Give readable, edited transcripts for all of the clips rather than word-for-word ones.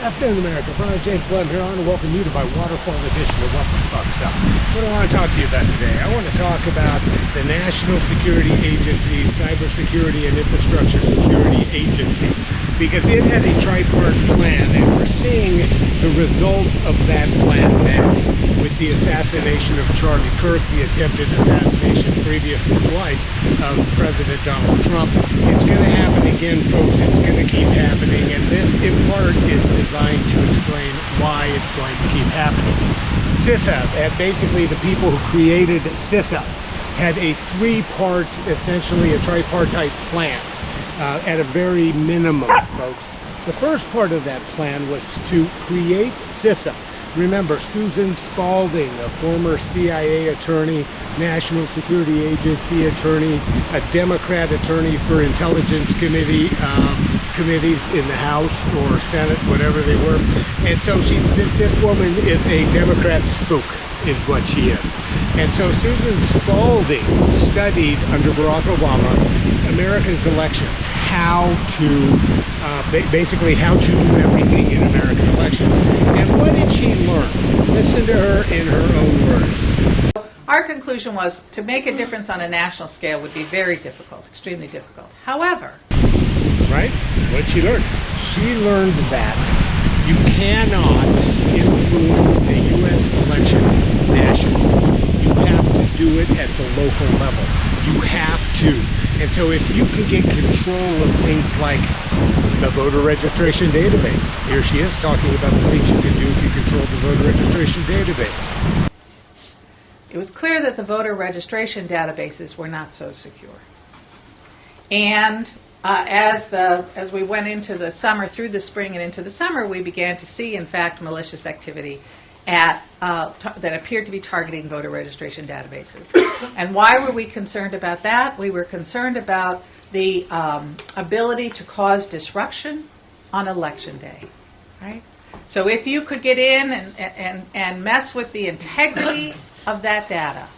Afternoon, America. Brian James Blum here. I want to welcome you to my waterfall edition of What the Fuck's Up. What do I want to talk to you about today? I want to talk about the National Security Agency, Cybersecurity and Infrastructure Security Agency, because it had a tripart plan, and we're seeing the results of that plan now with the assassination of Charlie Kirk, the attempted assassination previously twice of President Donald Trump. It's going to happen again, folks. It's going to keep happening, and this, in part, is designed to explain why it's going to keep happening. CISA, and basically the people who created CISA, had a three-part, essentially a tripartite plan at a very minimum, folks. The first part of that plan was to create CISA. Remember, Susan Spalding, a former CIA attorney, National Security Agency attorney, a Democrat attorney for intelligence committees in the House or Senate, whatever they were. And so this woman is a Democrat spook, is what she is. And so Susan Spalding studied under Barack Obama America's elections, how to basically how to do everything in American elections. And what did she learn? Listen to her in her own words. Our conclusion was to make a difference on a national scale would be very difficult, extremely difficult. However, right? What she learned? She learned that you cannot influence the U.S. election nationally. You have to do it at the local level. You have to. And so if you can get control of things like the voter registration database, here she is talking about the things you can do if you control the voter registration database. It was clear that the voter registration databases were not so secure. And as we went into the summer, through the spring and into the summer, we began to see, in fact, malicious activity that appeared to be targeting voter registration databases. And why were we concerned about that? We were concerned about the ability to cause disruption on election day, right? So if you could get in and mess with the integrity of that data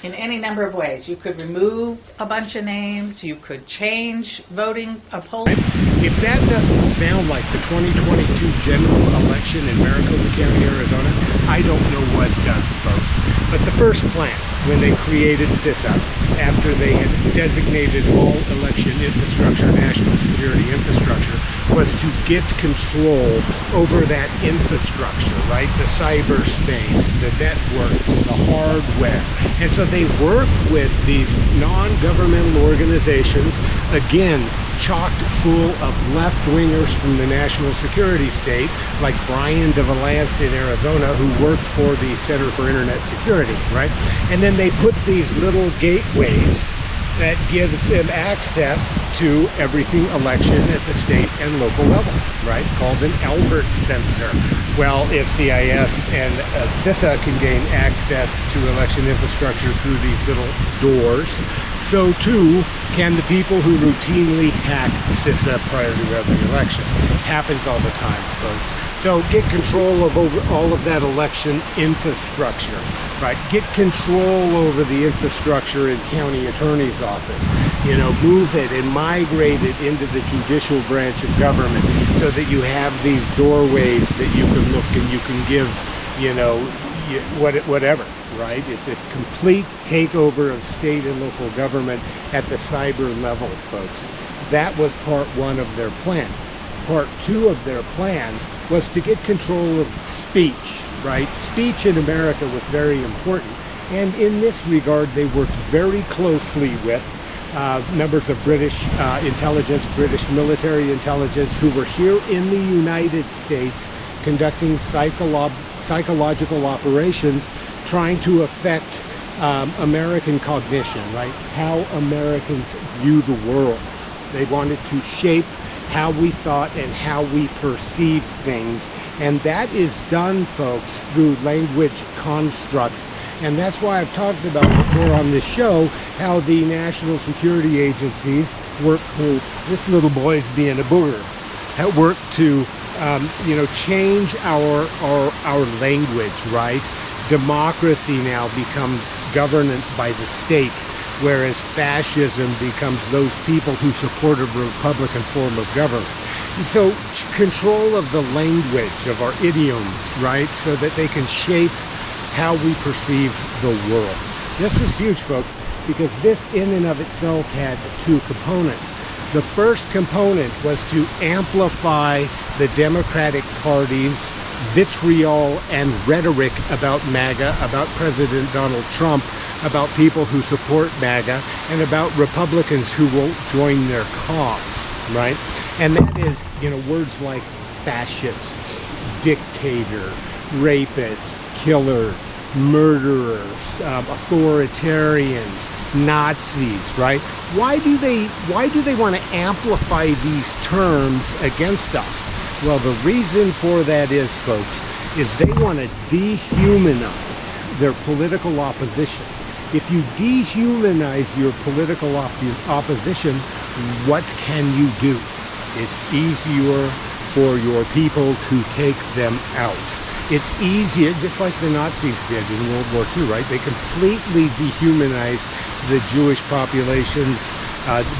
in any number of ways. You could remove a bunch of names, you could change voting polling. If that doesn't sound like the 2022 general election in Maricopa County, Arizona, I don't know what does, folks. But the first plan, when they created CISA, after they had designated all election infrastructure, national security infrastructure, was to get control over that infrastructure, right? The cyberspace, the networks, the hardware. And so they work with these non-governmental organizations, again, chocked full of left-wingers from the national security state, like Brian DeValance in Arizona, who worked for the Center for Internet Security, right? And then they put these little gateways that gives them access to everything election at the state and local level, right? Called an Albert sensor. Well, if CIS and CISA can gain access to election infrastructure through these little doors, so too can the people who routinely hack CISA prior to every election. Happens all the time, folks. So get control of over all of that election infrastructure, right? Get control over the infrastructure in county attorney's office. You know, move it and migrate it into the judicial branch of government so that you have these doorways that you can look and you can give, you know, whatever, right? It's a complete takeover of state and local government at the cyber level, folks. That was part one of their plan. Part two of their plan was to get control of speech, right? Speech in America was very important. And in this regard, they worked very closely with members of British intelligence, British military intelligence, who were here in the United States conducting psychological operations, trying to affect American cognition, right? How Americans view the world. They wanted to shape how we thought and how we perceive things. And that is done, folks, through language constructs. And that's why I've talked about before on this show how the national security agencies work to, this little boy's being a booger, work to change our language, right? Democracy now becomes governance by the state, whereas fascism becomes those people who support a Republican form of government. So control of the language, of our idioms, right? So that they can shape how we perceive the world. This was huge, folks, because this in and of itself had two components. The first component was to amplify the Democratic Party's vitriol and rhetoric about MAGA, about President Donald Trump, about people who support MAGA, and about Republicans who won't join their cause, right? And that is, words like fascist, dictator, rapist, killer, murderers, authoritarians, Nazis, right? Why do they want to amplify these terms against us? Well, the reason for that is, folks, is they want to dehumanize their political opposition. If you dehumanize your political opposition, what can you do? It's easier for your people to take them out. It's easier, just like the Nazis did in World War II, right? They completely dehumanized the Jewish populations,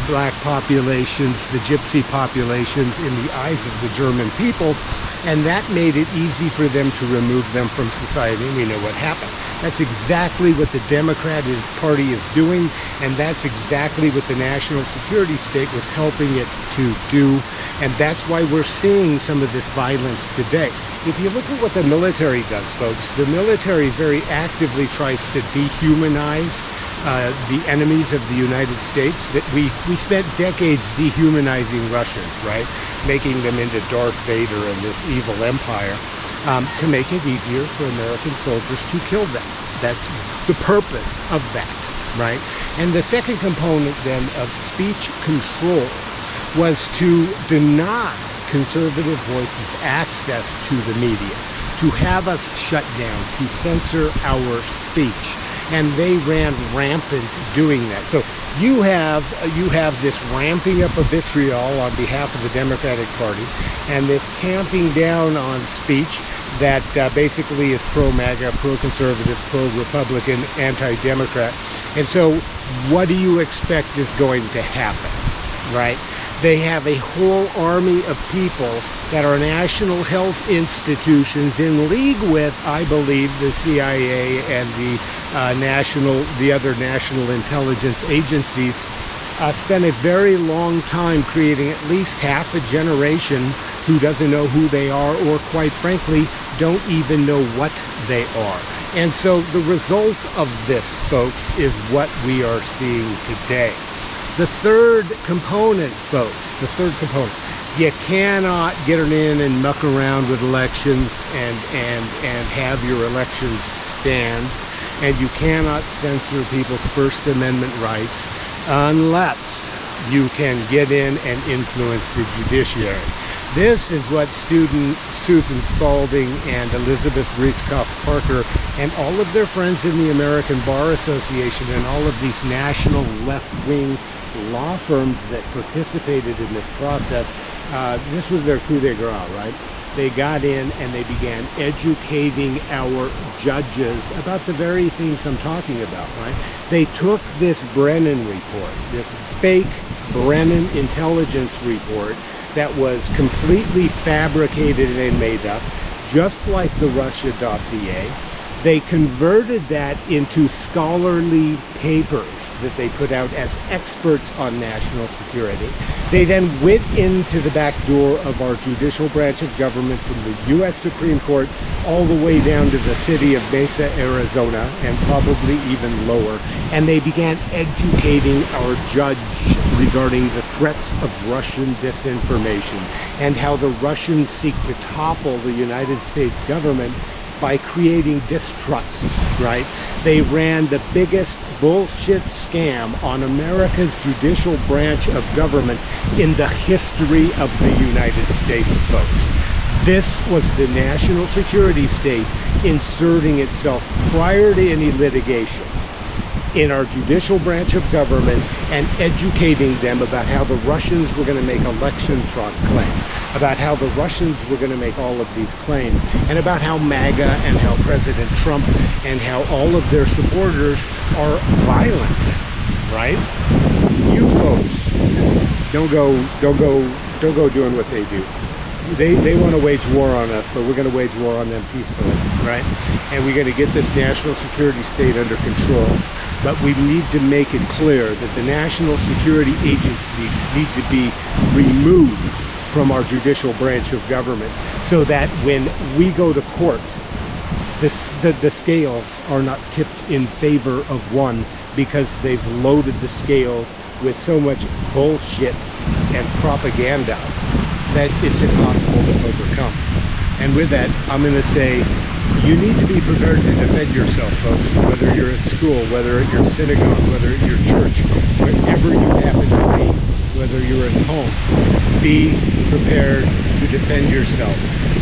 black populations, the gypsy populations in the eyes of the German people, and that made it easy for them to remove them from society. And we know what happened. That's exactly what the Democratic Party is doing, and that's exactly what the national security state was helping it to do, and that's why we're seeing some of this violence today. If you look at what the military does, folks, the military very actively tries to dehumanize the enemies of the United States. That we spent decades dehumanizing Russians, right? Making them into Darth Vader and this evil empire to make it easier for American soldiers to kill them. That's the purpose of that, right? And the second component then of speech control was to deny conservative voices access to the media, to have us shut down, to censor our speech. And they ran rampant doing that. So you have this ramping up of vitriol on behalf of the Democratic Party, and this tamping down on speech that basically is pro-MAGA, pro-conservative, pro-Republican, anti-Democrat. And so what do you expect is going to happen, right? They have a whole army of people that are national health institutions in league with, I believe, the CIA and the other national intelligence agencies. Spent a very long time creating at least half a generation who doesn't know who they are, or quite frankly, don't even know what they are. And so the result of this, folks, is what we are seeing today. The third component, folks, you cannot get in and muck around with elections and have your elections stand, and you cannot censor people's First Amendment rights unless you can get in and influence the judiciary. This is what student Susan Spalding and Elizabeth Reiskopf Parker and all of their friends in the American Bar Association and all of these national left-wing law firms that participated in this process, this was their coup de grace, right? They got in and they began educating our judges about the very things I'm talking about, right? They took this Brennan report, this fake Brennan intelligence report that was completely fabricated and made up, just like the Russia dossier. They converted that into scholarly papers that they put out as experts on national security. They then went into the back door of our judicial branch of government, from the U.S. Supreme Court all the way down to the city of Mesa, Arizona, and probably even lower. And they began educating our judge regarding the threats of Russian disinformation and how the Russians seek to topple the United States government by creating distrust, right? They ran the biggest bullshit scam on America's judicial branch of government in the history of the United States, folks. This was the national security state inserting itself prior to any litigation in our judicial branch of government and educating them about how the Russians were going to make election fraud claims, about how the Russians were going to make all of these claims, and about how MAGA and how President Trump and how all of their supporters are violent, right? You folks don't go Don't go doing what they do. They want to wage war on us, but we're going to wage war on them peacefully, right? And we're going to get this national security state under control. But we need to make it clear that the national security agencies need to be removed from our judicial branch of government, so that when we go to court, the scales are not tipped in favor of one, because they've loaded the scales with so much bullshit and propaganda that it's impossible to overcome. And with that, I'm going to say, you need to be prepared to defend yourself, folks, whether you're at school, whether at your synagogue, whether at your church, wherever you happen to be, whether you're at home. Be prepared to defend yourself,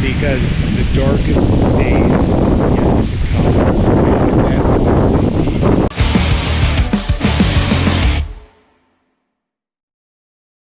because the darkest days are yet to come.